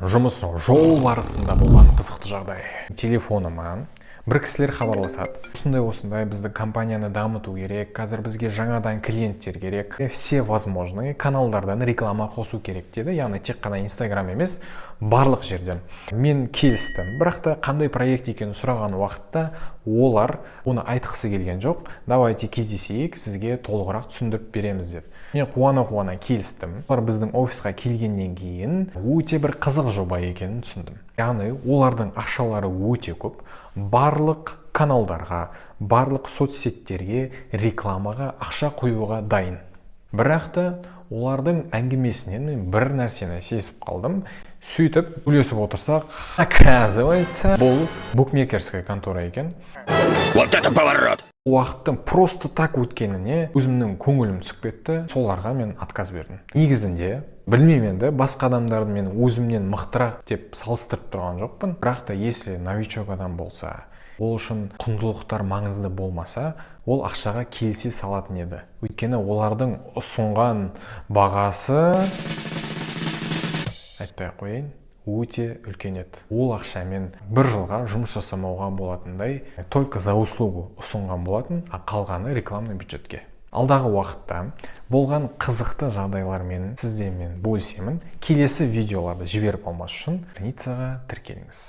жұмыс жол барысында болған қызықты жағдай. Телефоныма бір кісілер хабарласады. Осындай бізді компанияны дамыту керек, қазір бізге жаңадан клиенттер керек, все возможные каналдардан реклама қосу керек деді. Яғни тек қана Instagram емес, барлық жерден. Мен келістім, бірақ та қандай проект екенін сұраған уақытта олар оны айтқысы келген жоқ. Давайте кездесейік, сізге толығырақ түсіндіріп береміз деді. Мен қуана келістім. Олар біздің офисқа келгеннен кейін өте бір қызық жоба екенін түсіндім. Яғни олардың ақшалары өте көп. Барлық каналдарға, барлық соцсеттерге, рекламаға ақша құюға дайын. Бірақ та олардың әңгімесінен мен бір нәрсені сезіп қалдым. Сөйтіп, үлесіп отырсақ, оказывается, бұл букмекерская контора екен. Вот это поворот! Уақыттың просто так өткеніне өзімнің көңілім түсіп кетті. Соларға мен отказ бердім. Негізінде, білмеймін енді, басқа адамдарды мен өзімнен мықтырақ деп салыстырып тұрған жоқпын. Бірақ та, если новичок адам болса, ол үшін құндылықтар маңызды болмаса, ол ақшаға келісе салатын еді. Өйткені олардың ұсынған бағасы, айтпай қойайын, өте үлкен еді. Ол ақшамен бір жылға жұмыс жасамауға болатындай только за услугу ұсынған болатын, а қалғаны рекламный бюджетке. Алдағы уақытта болған қызықты жағдайлармен сіздермен бөлісемін. Келесі видеоларды жіберіп алмас үшін страницаға тіркеліңіз.